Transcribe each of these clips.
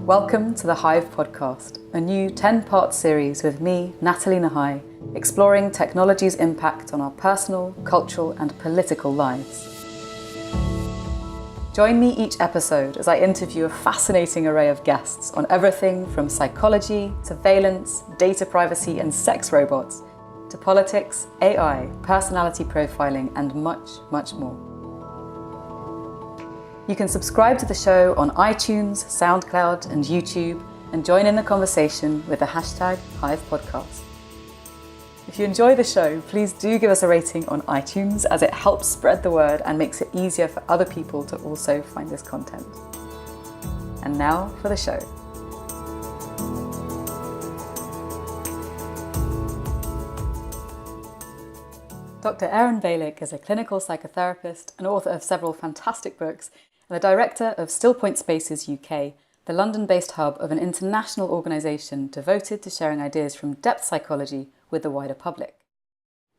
Welcome to the Hive podcast, a new 10-part series with me, Nathalie Nahai, exploring technology's impact on our personal, cultural and political lives. Join me each episode as I interview a fascinating array of guests on everything from psychology, surveillance, data privacy and sex robots, to politics, AI, personality profiling and much, much more. You can subscribe to the show on iTunes, SoundCloud and YouTube and join in the conversation with the hashtag HivePodcast. If you enjoy the show, please do give us a rating on iTunes as it helps spread the word and makes it easier for other people to also find this content. And now for the show. Dr Aaron Balick is a clinical psychotherapist and author of several fantastic books and the director of Still Point Spaces UK, the London-based hub of an international organisation devoted to sharing ideas from depth psychology with the wider public.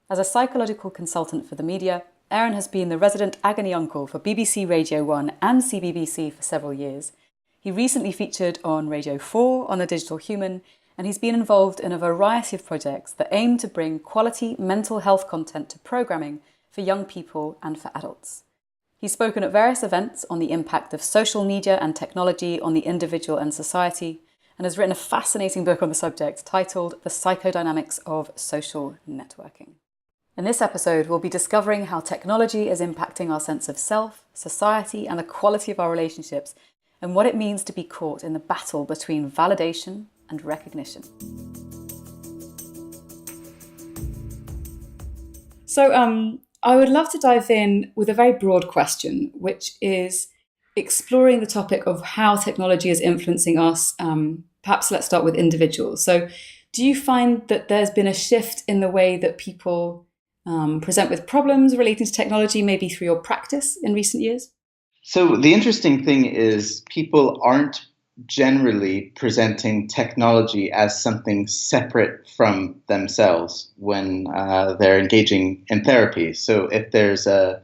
As a psychological consultant for the media, Aaron has been the resident agony uncle for BBC Radio 1 and CBBC for several years. He recently featured on Radio 4 on The Digital Human, and he's been involved in a variety of projects that aim to bring quality mental health content to programming for young people and for adults. He's spoken at various events on the impact of social media and technology on the individual and society, and has written a fascinating book on the subject titled The Psychodynamics of Social Networking. In this episode, we'll be discovering how technology is impacting our sense of self, society, and the quality of our relationships, and what it means to be caught in the battle between validation and recognition. So, I would love to dive in with a very broad question, which is exploring the topic of how technology is influencing us. Perhaps let's start with individuals. So do you find that there's been a shift in the way that people present with problems relating to technology, maybe through your practice in recent years? So the interesting thing is people aren't generally presenting technology as something separate from themselves when they're engaging in therapy. So if there's an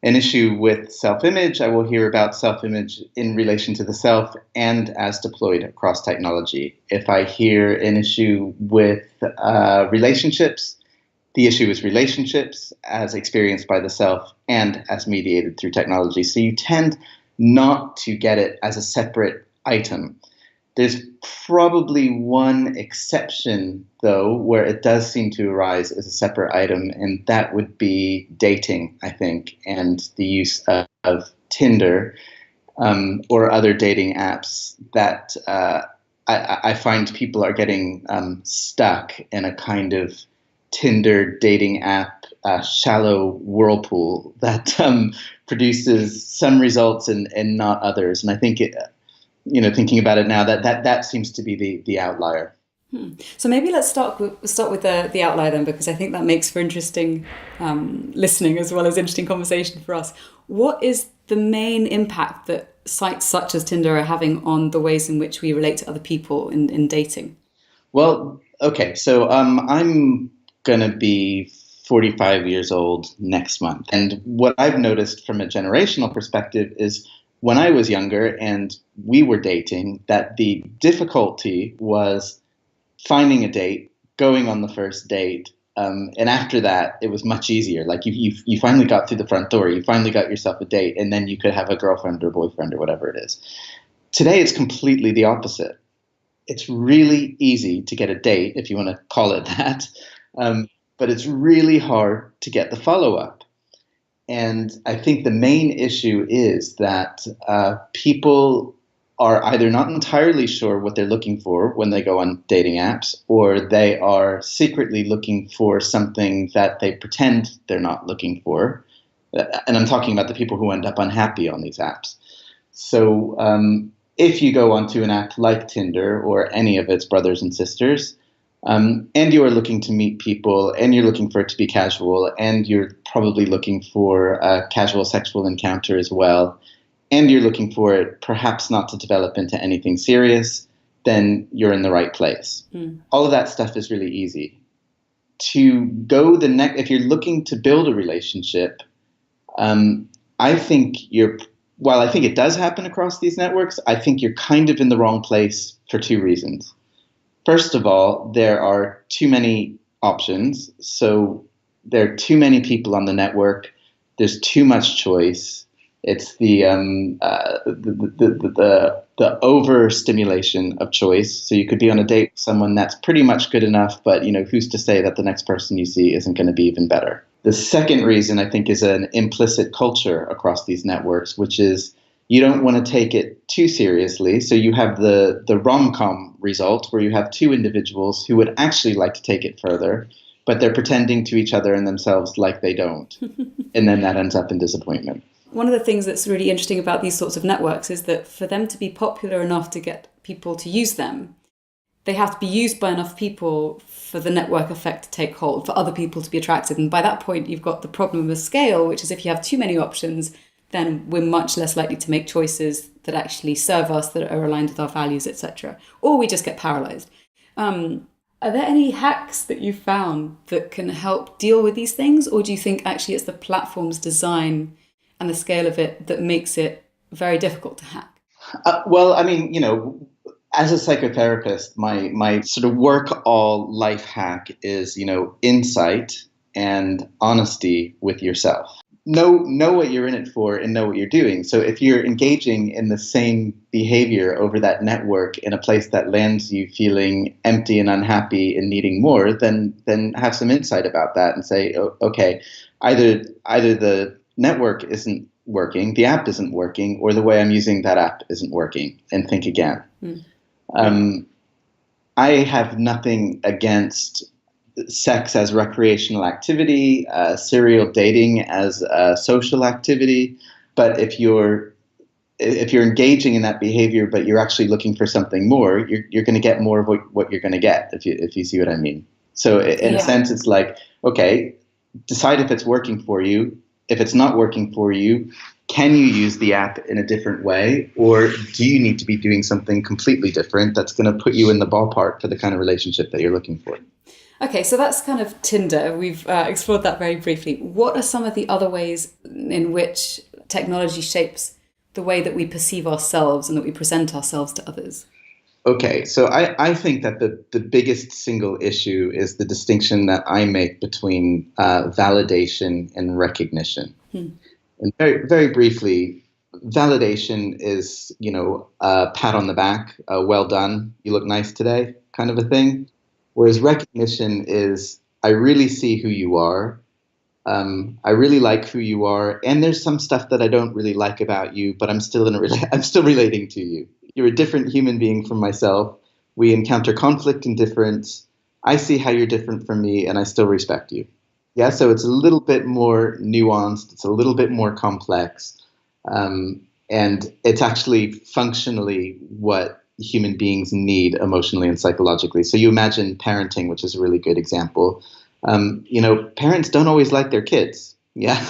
issue with self-image, I will hear about self-image in relation to the self and as deployed across technology. If I hear an issue with relationships, the issue is relationships as experienced by the self and as mediated through technology. So you tend not to get it as a separate item. There's probably one exception, though, where it does seem to arise as a separate item, and that would be dating, I think, and the use of Tinder or other dating apps that I find people are getting stuck in a kind of Tinder dating app shallow whirlpool that produces some results and not others. And I think thinking about it now, that seems to be the outlier. So maybe let's start with the outlier then, because I think that makes for interesting listening as well as interesting conversation for us. What is the main impact that sites such as Tinder are having on the ways in which we relate to other people in dating? Well, okay, so I'm going to be 45 years old next month. And what I've noticed from a generational perspective is when I was younger and we were dating, that the difficulty was finding a date, going on the first date, and after that, it was much easier. Like you finally got through the front door, you finally got yourself a date, and then you could have a girlfriend or boyfriend or whatever it is. Today, it's completely the opposite. It's really easy to get a date, if you want to call it that, but it's really hard to get the follow-up. And I think the main issue is that people are either not entirely sure what they're looking for when they go on dating apps, or they are secretly looking for something that they pretend they're not looking for. And I'm talking about the people who end up unhappy on these apps. So if you go onto an app like Tinder or any of its brothers and sisters, and you are looking to meet people, and you're looking for it to be casual, and you're probably looking for a casual sexual encounter as well, and you're looking for it perhaps not to develop into anything serious, then you're in the right place. All of that stuff is really easy. To go the next, if you're looking to build a relationship, I think you're while I think it does happen across these networks, I think you're kind of in the wrong place for two reasons. First of all, there are too many options. So there are too many people on the network. There's too much choice. It's the overstimulation of choice. So you could be on a date with someone that's pretty much good enough, but who's to say that the next person you see isn't going to be even better? The second reason, I think, is an implicit culture across these networks, which is you don't want to take it too seriously. So you have the rom-com result where you have two individuals who would actually like to take it further, but they're pretending to each other and themselves like they don't. And then that ends up in disappointment. One of the things that's really interesting about these sorts of networks is that for them to be popular enough to get people to use them, they have to be used by enough people for the network effect to take hold, for other people to be attracted. And by that point, you've got the problem of scale, which is if you have too many options, then we're much less likely to make choices that actually serve us, that are aligned with our values, etc. Or we just get paralyzed. Are there any hacks that you've found that can help deal with these things? Or do you think actually it's the platform's design and the scale of it that makes it very difficult to hack? Well, I mean, as a psychotherapist, my sort of work all life hack is, insight and honesty with yourself. Know what you're in it for and know what you're doing. So if you're engaging in the same behavior over that network in a place that lands you feeling empty and unhappy and needing more, then have some insight about that and say, okay, either the network isn't working, the app isn't working, or the way I'm using that app isn't working, and think again. I have nothing against sex as recreational activity, serial dating as a social activity, but if you're engaging in that behavior, but you're actually looking for something more, you're going to get more of what you're going to get, if you see what I mean. So in a sense, it's like, okay, decide if it's working for you. If it's not working for you, can you use the app in a different way, or do you need to be doing something completely different that's going to put you in the ballpark for the kind of relationship that you're looking for? Okay, so that's kind of Tinder. We've explored that very briefly. What are some of the other ways in which technology shapes the way that we perceive ourselves and that we present ourselves to others? Okay, so I think that the biggest single issue is the distinction that I make between validation and recognition. And very, very briefly, validation is, a pat on the back, well done, you look nice today, kind of a thing. Whereas recognition is, I really see who you are. I really like who you are, and there's some stuff that I don't really like about you, but I'm still I'm still relating to you. You're a different human being from myself. We encounter conflict and difference. I see how you're different from me, and I still respect you. Yeah, so it's a little bit more nuanced. It's a little bit more complex, and it's actually functionally what human beings need emotionally and psychologically. So you imagine parenting, which is a really good example. Parents don't always like their kids. Yeah,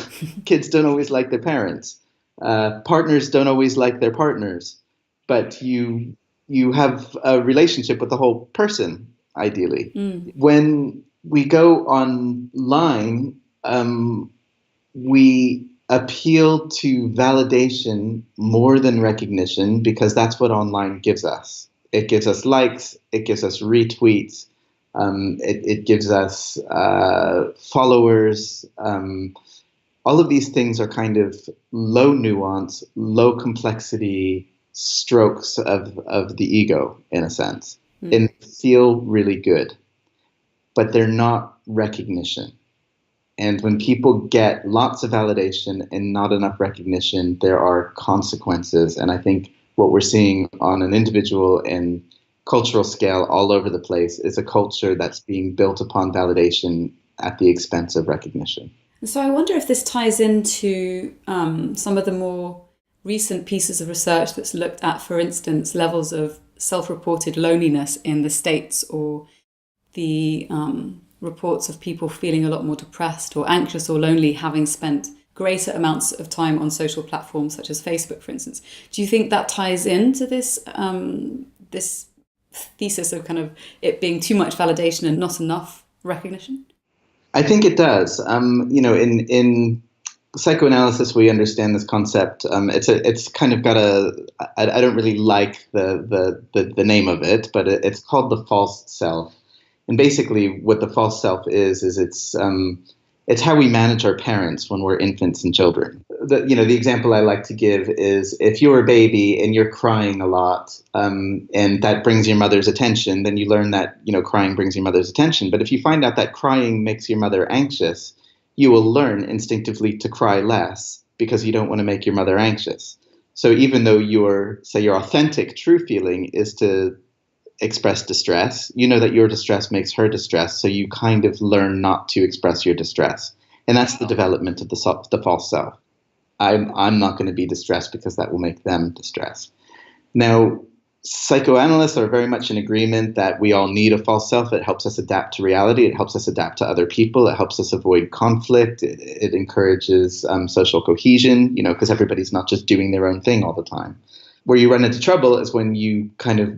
kids don't always like their parents. Partners don't always like their partners. But you have a relationship with the whole person, ideally. When we go online, we appeal to validation more than recognition because that's what online gives us. It gives us likes, it gives us retweets, it gives us followers. All of these things are kind of low nuance, low complexity strokes of the ego, in a sense, and feel really good, but they're not recognition. And when people get lots of validation and not enough recognition, there are consequences. And I think what we're seeing on an individual and cultural scale all over the place is a culture that's being built upon validation at the expense of recognition. So I wonder if this ties into some of the more recent pieces of research that's looked at, for instance, levels of self-reported loneliness in the States, or the reports of people feeling a lot more depressed or anxious or lonely having spent greater amounts of time on social platforms such as Facebook, for instance. Do you think that ties into this this thesis of kind of it being too much validation and not enough recognition? I think it does. In psychoanalysis, we understand this concept. It's kind of got I don't really like the name of it, but it's called the false self. And basically, what the false self is it's how we manage our parents when we're infants and children. The example I like to give is if you're a baby and you're crying a lot, and that brings your mother's attention, then you learn that, crying brings your mother's attention. But if you find out that crying makes your mother anxious, you will learn instinctively to cry less because you don't want to make your mother anxious. So even though your authentic, true feeling is to express distress, you know that your distress makes her distress, so you kind of learn not to express your distress. And that's the development of the false self. I'm not going to be distressed because that will make them distressed. Now, psychoanalysts are very much in agreement that we all need a false self. It helps us adapt to reality. It helps us adapt to other people. It helps us avoid conflict. It encourages social cohesion, because everybody's not just doing their own thing all the time. Where you run into trouble is when you kind of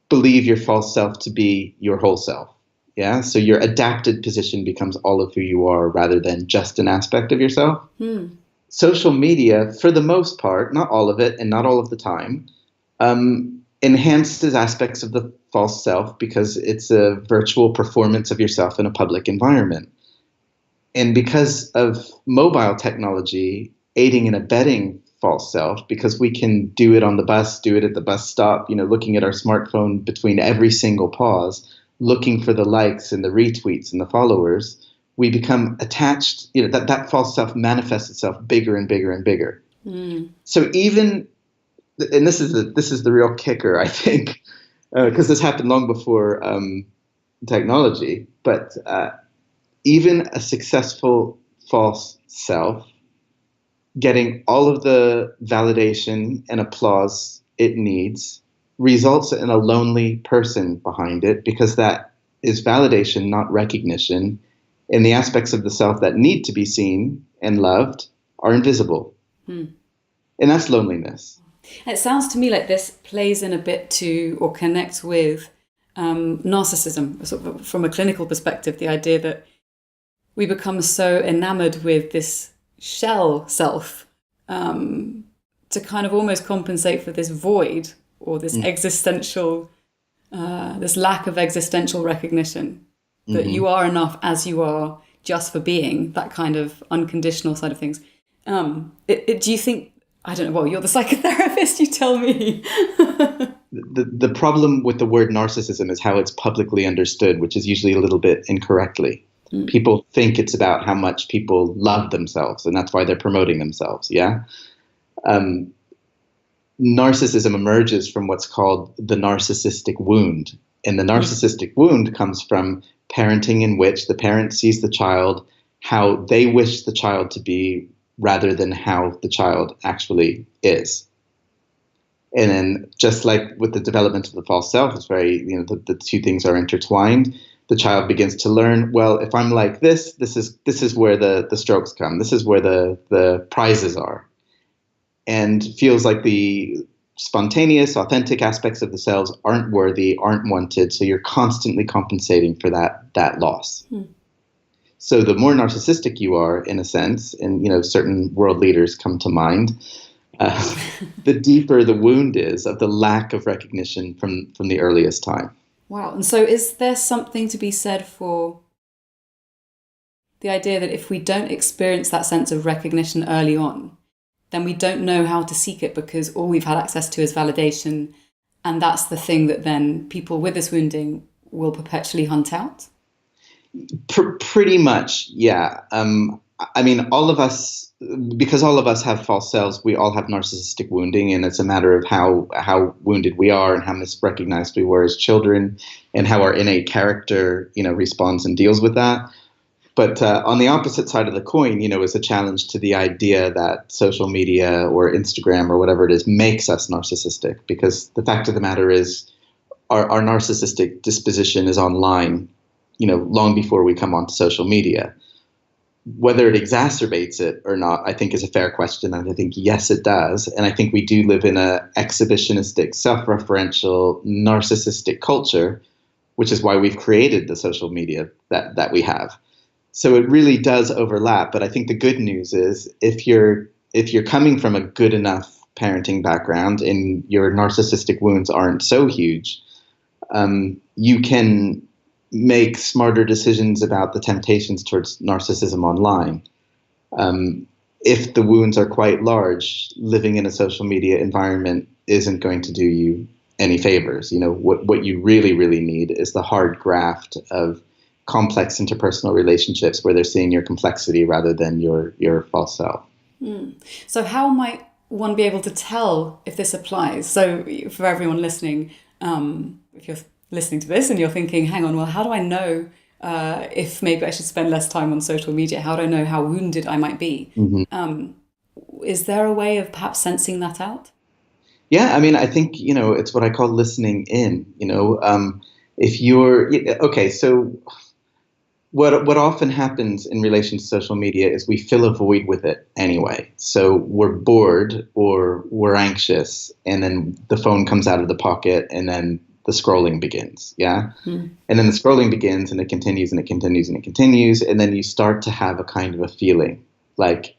believe your false self to be your whole self. Yeah. So your adapted position becomes all of who you are rather than just an aspect of yourself. Social media, for the most part, not all of it and not all of the time, enhances aspects of the false self because it's a virtual performance of yourself in a public environment. And because of mobile technology aiding and abetting false self, because we can do it on the bus, do it at the bus stop, looking at our smartphone between every single pause, looking for the likes and the retweets and the followers, we become attached, that false self manifests itself bigger and bigger and bigger. So even, and this is the real kicker, I think, because this happened long before technology, but even a successful false self getting all of the validation and applause it needs results in a lonely person behind it, because that is validation, not recognition. And the aspects of the self that need to be seen and loved are invisible. And that's loneliness. It sounds to me like this plays in a bit to, or connects with, narcissism, sort of from a clinical perspective, the idea that we become so enamored with this shell self to kind of almost compensate for this void or this existential, this lack of existential recognition that you are enough as you are just for being, that kind of unconditional side of things. Do you think, I don't know, well, you're the psychotherapist, you tell me. The problem with the word narcissism is how it's publicly understood, which is usually a little bit incorrectly. People think it's about how much people love themselves, and that's why they're promoting themselves, yeah? Narcissism emerges from what's called the narcissistic wound. And the narcissistic wound comes from parenting in which the parent sees the child how they wish the child to be rather than how the child actually is. And then just like with the development of the false self, it's very, the two things are intertwined. The child begins to learn, well, if I'm like this is where the strokes come. This is where the prizes are. And feels like the spontaneous, authentic aspects of the selves aren't worthy, aren't wanted. So you're constantly compensating for that loss. So the more narcissistic you are, in a sense, and certain world leaders come to mind, the deeper the wound is of the lack of recognition from the earliest time. Wow. And so is there something to be said for the idea that if we don't experience that sense of recognition early on, then we don't know how to seek it because all we've had access to is validation. And that's the thing that then people with this wounding will perpetually hunt out? Pretty much, yeah. I mean, all of us, because all of us have false selves, we all have narcissistic wounding, and it's a matter of how wounded we are and how misrecognized we were as children and how our innate character, responds and deals with that. But on the opposite side of the coin, is a challenge to the idea that social media or Instagram or whatever it is makes us narcissistic, because the fact of the matter is our narcissistic disposition is online, long before we come onto social media. Whether it exacerbates it or not, I think is a fair question. And I think, yes, it does. And I think we do live in an exhibitionistic, self-referential, narcissistic culture, which is why we've created the social media that we have. So it really does overlap. But I think the good news is if you're coming from a good enough parenting background and your narcissistic wounds aren't so huge, you can make smarter decisions about the temptations towards narcissism online. If the wounds are quite large, living in a social media environment isn't going to do you any favors. What you really, really need is the hard graft of complex interpersonal relationships where they're seeing your complexity rather than your false self. So how might one be able to tell if this applies? So for everyone listening, if you're listening to this and you're thinking, hang on, well, how do I know if maybe I should spend less time on social media? How do I know how wounded I might be? Mm-hmm. Is there a way of perhaps sensing that out? Yeah, I mean, I think, it's what I call listening in. If you're, okay, so what often happens in relation to social media is we fill a void with it anyway. So we're bored or we're anxious, and then the phone comes out of the pocket, and then the scrolling begins. Yeah. And then the scrolling begins, and it continues and it continues and it continues. And then you start to have a kind of a feeling, like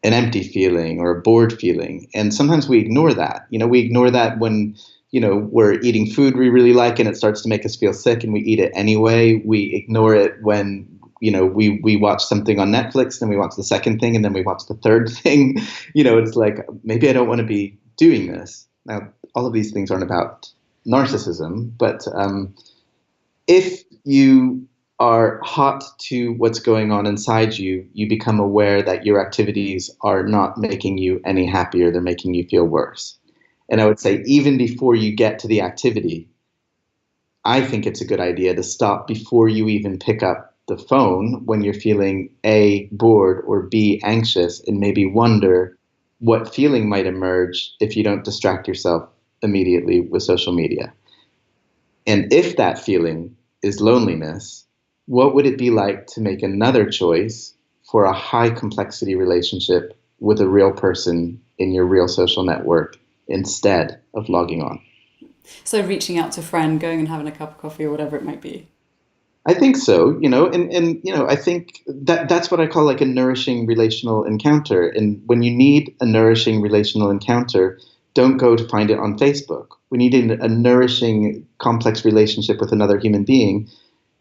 an empty feeling or a bored feeling. And sometimes we ignore that. We ignore that when, we're eating food we really like and it starts to make us feel sick and we eat it anyway. We ignore it when, we watch something on Netflix, then we watch the second thing, and then we watch the third thing. It's like, maybe I don't want to be doing this. Now, all of these things aren't about narcissism, but if you are hot to what's going on inside you, you become aware that your activities are not making you any happier, they're making you feel worse. And I would say even before you get to the activity, I think it's a good idea to stop before you even pick up the phone when you're feeling A, bored, or B, anxious, and maybe wonder what feeling might emerge if you don't distract yourself immediately with social media. And if that feeling is loneliness, what would it be like to make another choice for a high complexity relationship with a real person in your real social network instead of logging on? So reaching out to a friend, going and having a cup of coffee or whatever it might be. I think so, I think that's what I call like a nourishing relational encounter. And when you need a nourishing relational encounter, don't go to find it on Facebook. We need a nourishing, complex relationship with another human being.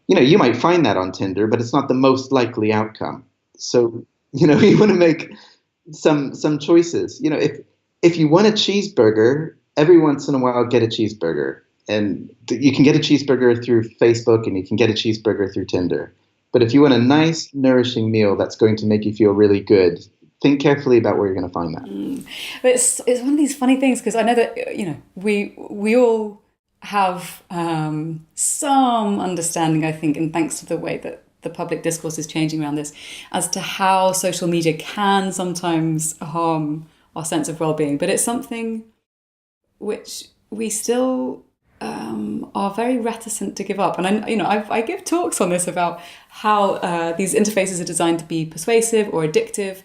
You might find that on Tinder, but it's not the most likely outcome. So, you want to make some choices. If you want a cheeseburger, every once in a while get a cheeseburger. And you can get a cheeseburger through Facebook and you can get a cheeseburger through Tinder. But if you want a nice, nourishing meal that's going to make you feel really good, think carefully about where you're going to find that. But it's one of these funny things, because I know that, we all have some understanding, I think, and thanks to the way that the public discourse is changing around this, as to how social media can sometimes harm our sense of well-being. But it's something which we still are very reticent to give up. And I give talks on this about how these interfaces are designed to be persuasive or addictive,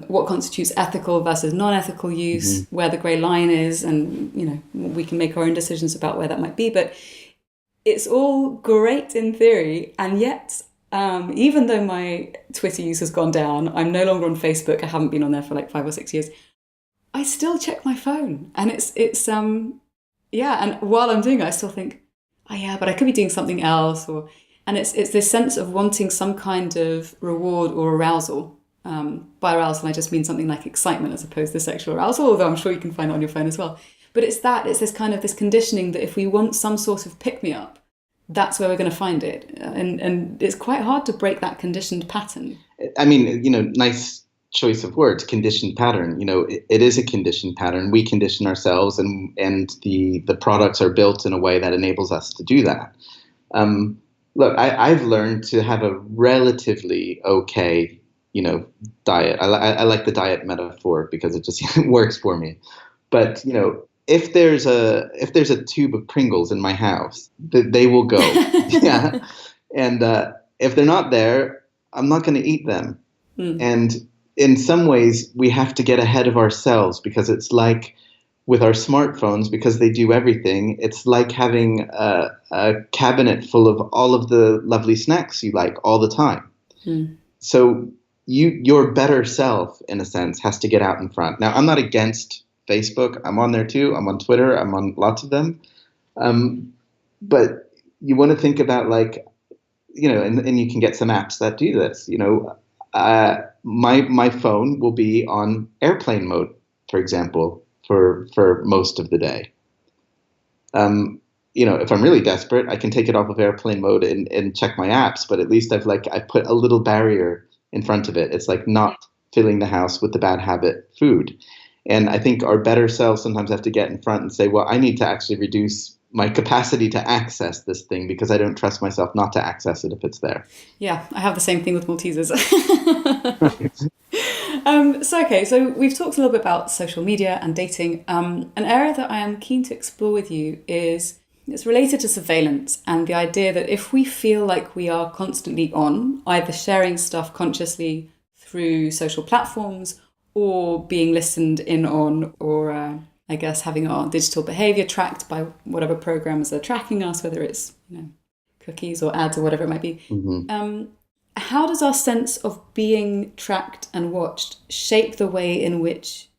what constitutes ethical versus non-ethical use, where the grey line is, and we can make our own decisions about where that might be. But it's all great in theory, and yet even though my Twitter use has gone down, I'm no longer on Facebook. I haven't been on there for like 5 or 6 years. I still check my phone, and it's and while I'm doing it, I still think, oh yeah, but I could be doing something else, and it's this sense of wanting some kind of reward or arousal. By arousal, I just mean something like excitement as opposed to sexual arousal, although I'm sure you can find it on your phone as well. But it's this kind of this conditioning that if we want some sort of pick-me-up, that's where we're going to find it. And it's quite hard to break that conditioned pattern. I mean, nice choice of words, conditioned pattern. It is a conditioned pattern. We condition ourselves, and the products are built in a way that enables us to do that. Look, I've learned to have a relatively okay diet. I like the diet metaphor because it just works for me. But if there's a tube of Pringles in my house, they will go. Yeah, and if they're not there, I'm not going to eat them. And in some ways, we have to get ahead of ourselves, because it's like with our smartphones, because they do everything. It's like having a cabinet full of all of the lovely snacks you like all the time. So your better self, in a sense, has to get out in front. Now, I'm not against Facebook. I'm on there too. I'm on Twitter. I'm on lots of them. But you want to think about and you can get some apps that do this. My phone will be on airplane mode, for example, for most of the day. If I'm really desperate, I can take it off of airplane mode and check my apps, but at least I put a little barrier in front of it. It's like not filling the house with the bad habit food. And I think our better selves sometimes have to get in front and say, well, I need to actually reduce my capacity to access this thing because I don't trust myself not to access it if it's there. Yeah, I have the same thing with Maltesers. So we've talked a little bit about social media and dating. An area that I am keen to explore with you it's related to surveillance and the idea that if we feel like we are constantly on, either sharing stuff consciously through social platforms or being listened in on, or having our digital behavior tracked by whatever programs are tracking us, whether it's cookies or ads or whatever it might be. Mm-hmm. How does our sense of being tracked and watched shape the way in which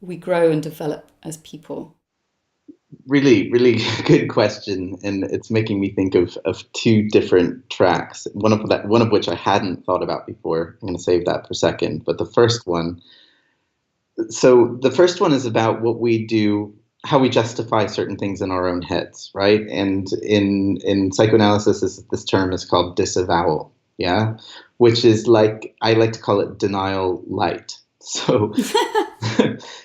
we grow and develop as people? Really, really good question, and it's making me think of two different tracks. One of which I hadn't thought about before. I'm going to save that for a second. But the first one is about what we do, how we justify certain things in our own heads, right? And in psychoanalysis, this term is called disavowal, yeah, which is I like to call it denial light. So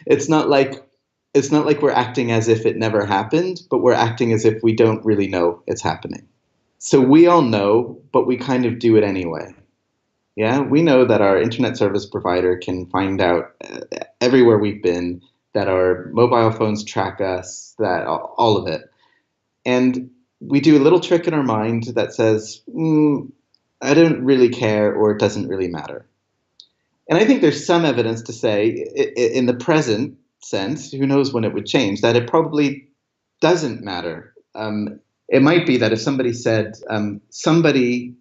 it's not like we're acting as if it never happened, but we're acting as if we don't really know it's happening. So we all know, but we kind of do it anyway. Yeah, we know that our internet service provider can find out everywhere we've been, that our mobile phones track us, that all of it. And we do a little trick in our mind that says, I don't really care, or it doesn't really matter. And I think there's some evidence to say in the present sense, who knows when it would change, that it probably doesn't matter. It might be that if somebody said somebody,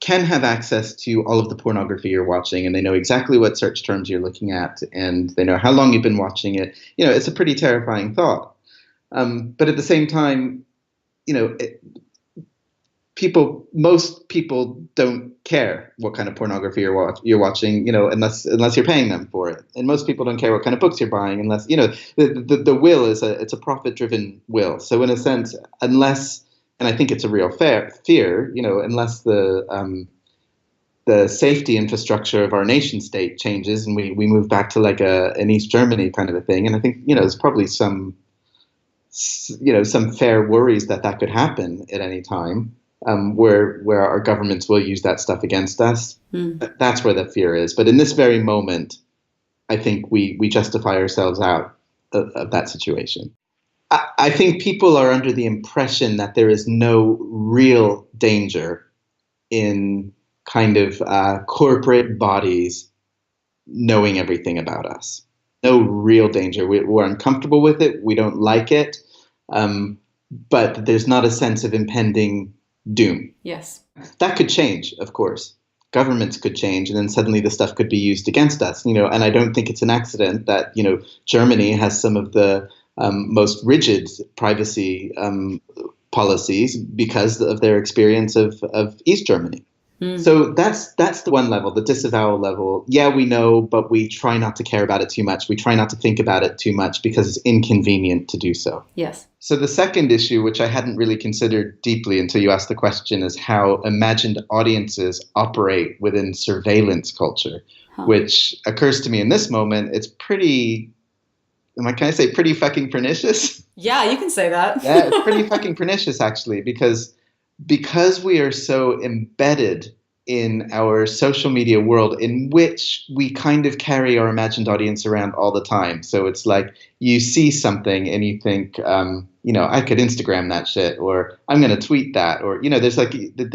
can have access to all of the pornography you're watching, and they know exactly what search terms you're looking at, and they know how long you've been watching it, it's a pretty terrifying thought. But at the same time, most people don't care what kind of pornography you're watching, unless you're paying them for it. And most people don't care what kind of books you're buying, unless, the will it's a profit-driven will. So in a sense, unless, and I think it's a real fear, unless the safety infrastructure of our nation state changes and we move back to like an East Germany kind of a thing. And I think, there's probably some fair worries that could happen at any time. Where our governments will use that stuff against us. That's where the fear is. But in this very moment, I think we justify ourselves out of that situation. I think people are under the impression that there is no real danger in kind of corporate bodies knowing everything about us. No real danger. We're uncomfortable with it. We don't like it. But there's not a sense of impending doom. Yes. That could change, of course. Governments could change, and then suddenly the stuff could be used against us. And I don't think it's an accident that, Germany has some of the most rigid privacy policies because of their experience of East Germany. So that's the one level, the disavowal level. Yeah, we know, but we try not to care about it too much. We try not to think about it too much because it's inconvenient to do so. Yes. So the second issue, which I hadn't really considered deeply until you asked the question, is how imagined audiences operate within surveillance culture, which occurs to me in this moment. It's pretty, can I say pretty fucking pernicious? Yeah, you can say that. Yeah, it's pretty fucking pernicious, actually, because we are so embedded in our social media world in which we kind of carry our imagined audience around all the time. So it's like you see something and you think, I could Instagram that shit, or I'm going to tweet that, or, there's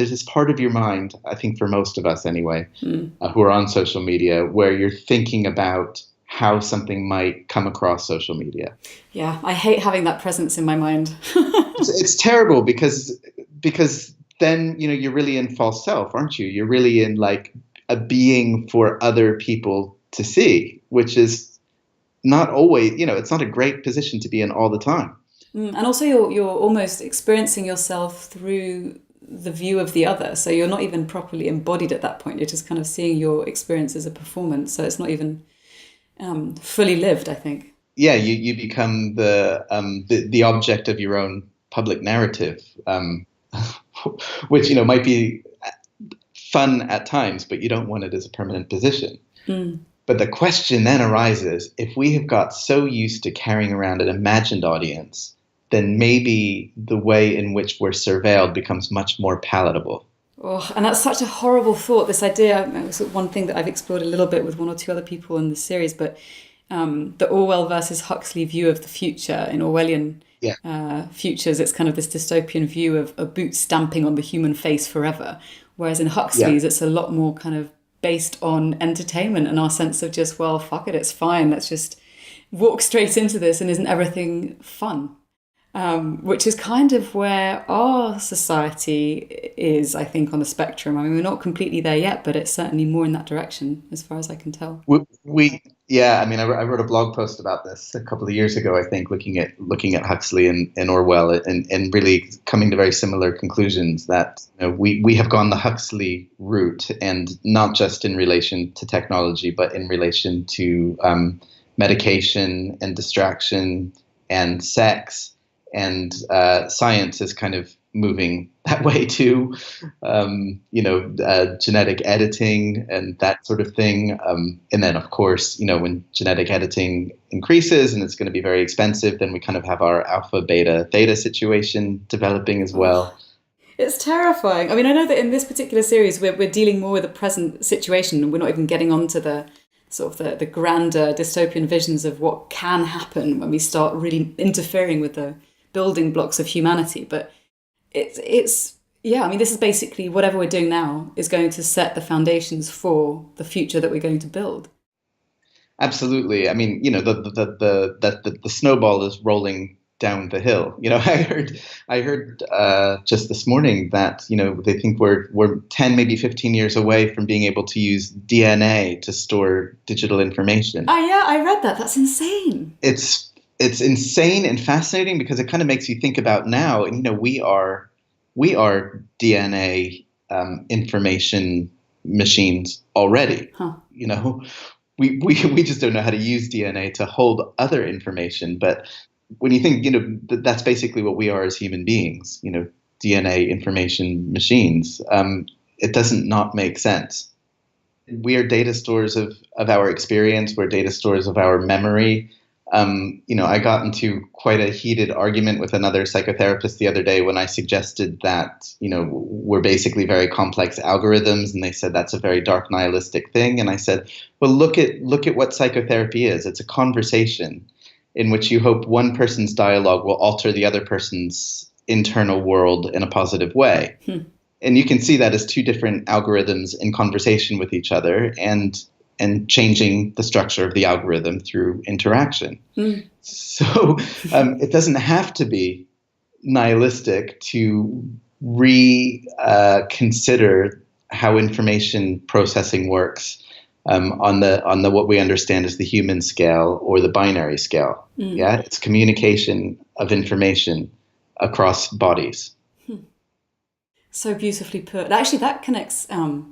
this part of your mind, I think for most of us anyway, who are on social media, where you're thinking about how something might come across social media. Yeah, I hate having that presence in my mind. It's terrible because then, you're really in false self, aren't you? You're really in like a being for other people to see, which is not always, it's not a great position to be in all the time. And also you're almost experiencing yourself through the view of the other. So you're not even properly embodied at that point. You're just kind of seeing your experience as a performance. So it's not even fully lived, I think. Yeah, you become the object of your own public narrative, which, might be fun at times, but you don't want it as a permanent position. But the question then arises, if we have got so used to carrying around an imagined audience, then maybe the way in which we're surveilled becomes much more palatable. Oh, and that's such a horrible thought, this idea. It was one thing that I've explored a little bit with one or two other people in the series, but the Orwell versus Huxley view of the future. In Orwellian futures, it's kind of this dystopian view of a boot stamping on the human face forever. Whereas in Huxley's, it's a lot more kind of based on entertainment and our sense of just, well, fuck it, it's fine. Let's just walk straight into this, and isn't everything fun? Which is kind of where our society is, I think, on the spectrum. I mean, we're not completely there yet, but it's certainly more in that direction, as far as I can tell. I wrote a blog post about this a couple of years ago, I think, looking at Huxley and Orwell, and really coming to very similar conclusions that we have gone the Huxley route, and not just in relation to technology, but in relation to medication and distraction and sex. And science is kind of moving that way too, genetic editing and that sort of thing. And then, of course, when genetic editing increases and it's going to be very expensive, then we kind of have our alpha, beta, theta situation developing as well. It's terrifying. I mean, I know that in this particular series, we're dealing more with the present situation, and we're not even getting onto the sort of the grander dystopian visions of what can happen when we start really interfering with the building blocks of humanity. But it's I mean, this is basically whatever we're doing now is going to set the foundations for the future that we're going to build. Absolutely. I mean, the snowball is rolling down the hill. I heard just this morning that they think we're 10, maybe 15 years away from being able to use DNA to store digital information. Oh yeah, I read that. That's insane. It's insane and fascinating because it kind of makes you think about now, and we are DNA information machines already. Huh. We just don't know how to use DNA to hold other information. But when you think, that's basically what we are as human beings. DNA information machines. It doesn't not make sense. We are data stores of our experience. We're data stores of our memory. I got into quite a heated argument with another psychotherapist the other day when I suggested that, we're basically very complex algorithms, and they said that's a very dark nihilistic thing. And I said, well, look at what psychotherapy is. It's a conversation in which you hope one person's dialogue will alter the other person's internal world in a positive way. And you can see that as two different algorithms in conversation with each other, and changing the structure of the algorithm through interaction. So it doesn't have to be nihilistic to reconsider how information processing works on the what we understand as the human scale or the binary scale. Yeah, it's communication of information across bodies. So beautifully put. Actually, that connects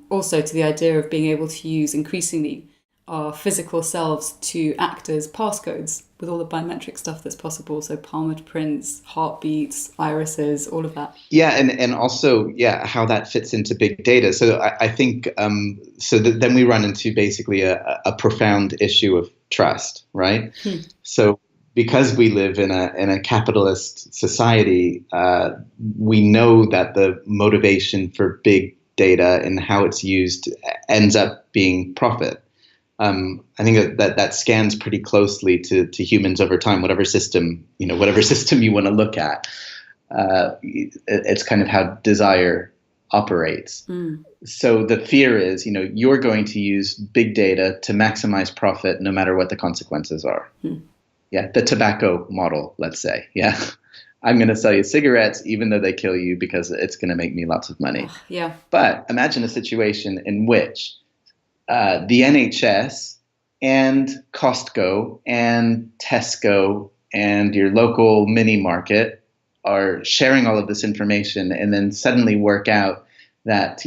also to the idea of being able to use increasingly our physical selves to act as passcodes with all the biometric stuff that's possible. So palm prints, heartbeats, irises, all of that. Yeah, and also, how that fits into big data. So I think, then we run into basically a profound issue of trust, right? So because we live in a capitalist society, we know that the motivation for big data and how it's used ends up being profit. I think that scans pretty closely to humans over time. Whatever system you want to look at, it's kind of how desire operates. So the fear is, you're going to use big data to maximize profit, no matter what the consequences are. Yeah, the tobacco model, let's say. Yeah. I'm going to sell you cigarettes, even though they kill you, because it's going to make me lots of money. Yeah. But imagine a situation in which the NHS and Costco and Tesco and your local mini market are sharing all of this information, and then suddenly work out that,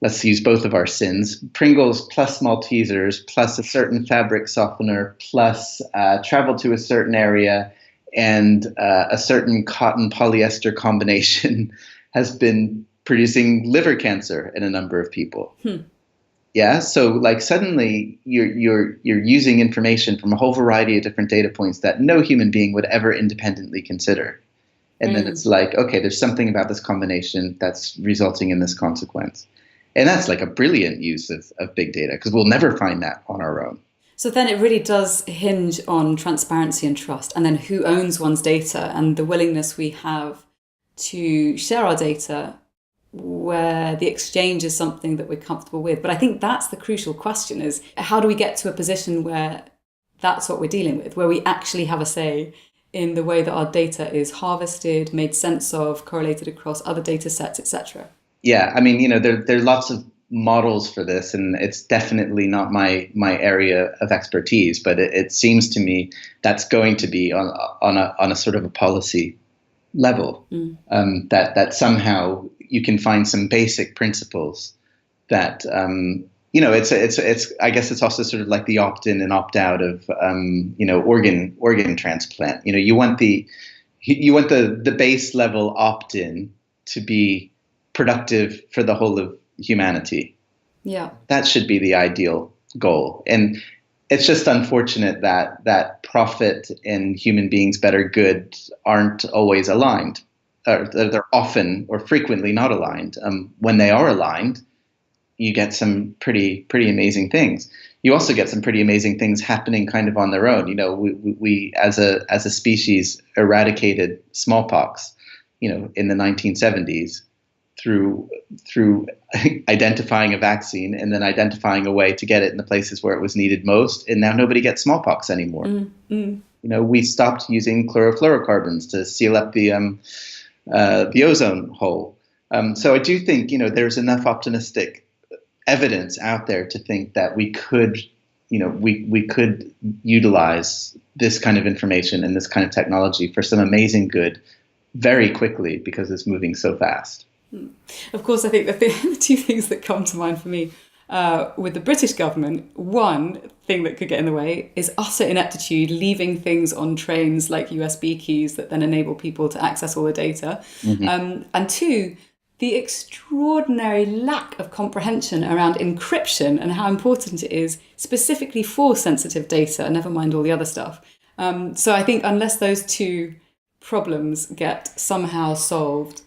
let's use both of our sins: Pringles plus Maltesers plus a certain fabric softener plus travel to a certain area and a certain cotton polyester combination has been producing liver cancer in a number of people. Yeah, so like suddenly you're using information from a whole variety of different data points that no human being would ever independently consider. And then it's like, okay, there's something about this combination that's resulting in this consequence. And that's like a brilliant use of big data, because we'll never find that on our own. So then it really does hinge on transparency and trust, and then who owns one's data and the willingness we have to share our data, where the exchange is something that we're comfortable with. But I think that's the crucial question, is how do we get to a position where that's what we're dealing with, where we actually have a say in the way that our data is harvested, made sense of, correlated across other data sets, etc. Yeah, I mean, there are lots of models for this, and it's definitely not my area of expertise, but it seems to me that's going to be on a sort of a policy level, that somehow you can find some basic principles that it's I guess it's also sort of like the opt-in and opt-out of organ transplant. You want the base level opt-in to be productive for the whole of humanity. Yeah, that should be the ideal goal. And it's just unfortunate that profit and human beings' better good aren't always aligned. They're often or frequently not aligned. When they are aligned, you get some pretty amazing things. You also get some pretty amazing things happening kind of on their own. We as a species eradicated smallpox, in the 1970s through identifying a vaccine and then identifying a way to get it in the places where it was needed most. And now nobody gets smallpox anymore. We stopped using chlorofluorocarbons to seal up the ozone hole. So I do think, there's enough optimistic evidence out there to think that we could utilize this kind of information and this kind of technology for some amazing good very quickly, because it's moving so fast. Of course, I think the two things that come to mind for me with the British government, one thing that could get in the way is utter ineptitude, leaving things on trains like USB keys that then enable people to access all the data. And two, the extraordinary lack of comprehension around encryption and how important it is specifically for sensitive data, never mind all the other stuff. So I think unless those two problems get somehow solved,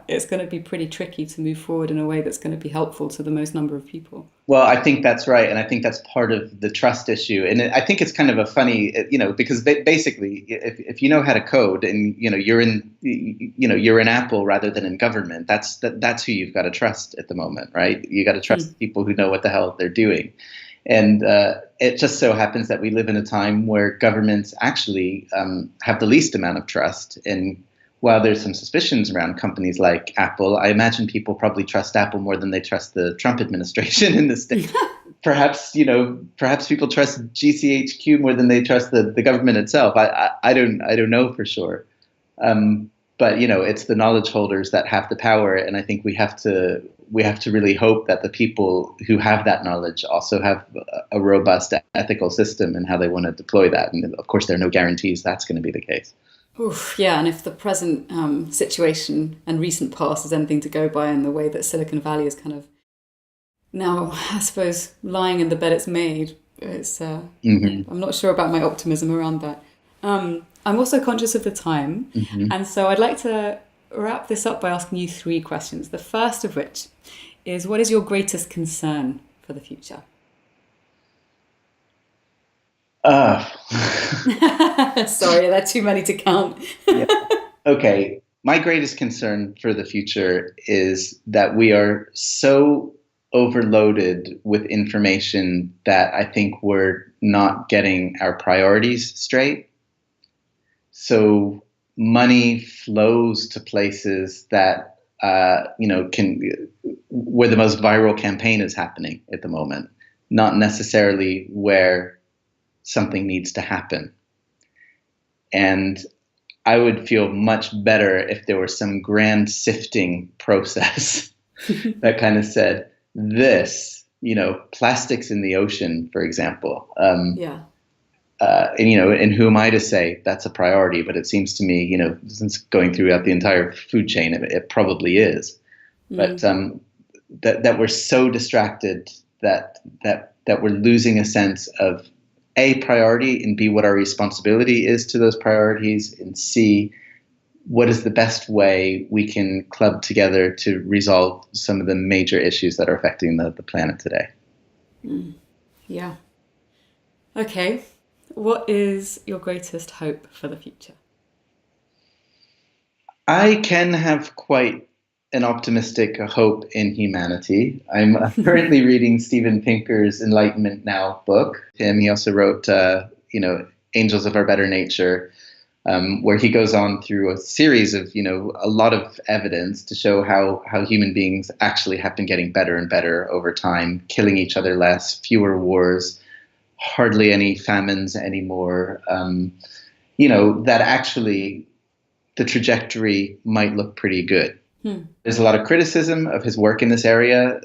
it's going to be pretty tricky to move forward in a way that's going to be helpful to the most number of people. Well, I think that's right. And I think that's part of the trust issue. And I think it's kind of a funny, because basically if you know how to code and, you're in Apple rather than in government, that's who you've got to trust at the moment, right? You got to trust people who know what the hell they're doing. And it just so happens that we live in a time where governments actually have the least amount of trust. And while there's some suspicions around companies like Apple, I imagine people probably trust Apple more than they trust the Trump administration in the States. Perhaps people trust GCHQ more than they trust the government itself. I don't know for sure. But it's the knowledge holders that have the power, and I think we have to really hope that the people who have that knowledge also have a robust ethical system in how they want to deploy that. And of course, there are no guarantees that's going to be the case. Oof, yeah, and if the present situation and recent past is anything to go by in the way that Silicon Valley is kind of now, I suppose, lying in the bed it's made, it's I'm not sure about my optimism around that. I'm also conscious of the time, and so I'd like to wrap this up by asking you three questions. The first of which is, what is your greatest concern for the future? Sorry, there are too many to count. Yeah. Okay. My greatest concern for the future is that we are so overloaded with information that I think we're not getting our priorities straight. So money flows to places that where the most viral campaign is happening at the moment, not necessarily where something needs to happen. And I would feel much better if there was some grand sifting process that kind of said this, plastics in the ocean, for example. And who am I to say that's a priority? But it seems to me, since going throughout the entire food chain, it probably is. But that we're so distracted that we're losing a sense of A, priority, and B, what our responsibility is to those priorities, and C, what is the best way we can club together to resolve some of the major issues that are affecting the planet today. Yeah. Okay. What is your greatest hope for the future? I can have quite an optimistic hope in humanity. I'm currently reading Steven Pinker's Enlightenment Now book. He also wrote, Angels of Our Better Nature, where he goes on through a series of, a lot of evidence to show how human beings actually have been getting better and better over time, killing each other less, fewer wars, hardly any famines anymore, that actually the trajectory might look pretty good. There's a lot of criticism of his work in this area.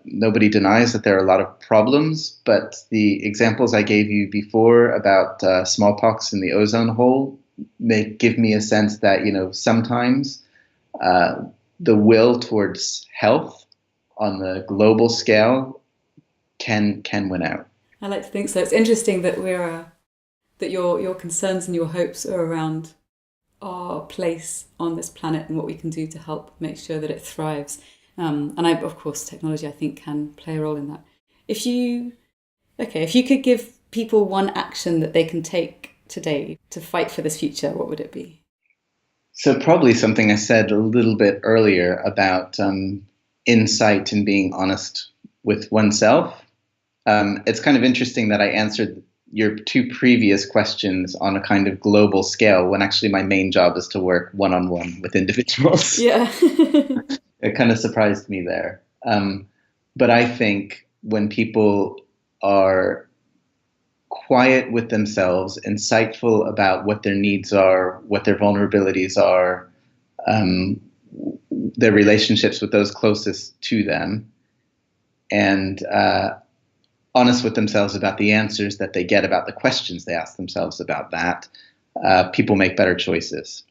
Nobody denies that there are a lot of problems, but the examples I gave you before about smallpox in the ozone hole give me a sense that, sometimes the will towards health on the global scale can win out. I like to think so. It's interesting that that your concerns and your hopes are around our place on this planet and what we can do to help make sure that it thrives. Of course, technology, I think, can play a role in that. If you could give people one action that they can take today to fight for this future, what would it be? So probably something I said a little bit earlier about insight and being honest with oneself. It's kind of interesting that I answered your two previous questions on a kind of global scale when actually my main job is to work one-on-one with individuals. Yeah. It kind of surprised me there. But I think when people are quiet with themselves, insightful about what their needs are, what their vulnerabilities are, their relationships with those closest to them, and honest with themselves about the answers that they get, about the questions they ask themselves about that, people make better choices.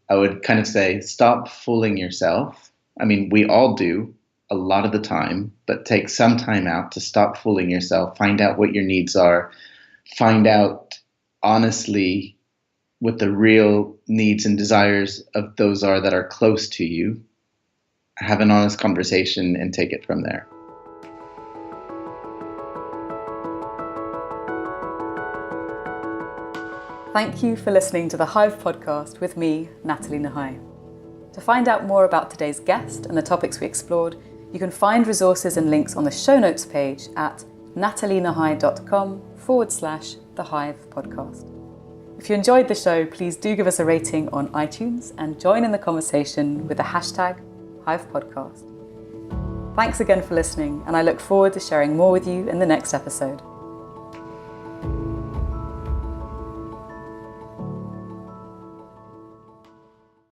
I would kind of say, stop fooling yourself. I mean, we all do a lot of the time, but take some time out to stop fooling yourself, find out what your needs are, find out honestly what the real needs and desires of those are that are close to you, have an honest conversation, and take it from there. Thank you for listening to the Hive podcast with me, Nathalie Nahai. To find out more about today's guest and the topics we explored, you can find resources and links on the show notes page at natalienahai.com/The Hive podcast. If you enjoyed the show, please do give us a rating on iTunes and join in the conversation with the hashtag Hive podcast. Thanks again for listening, and I look forward to sharing more with you in the next episode.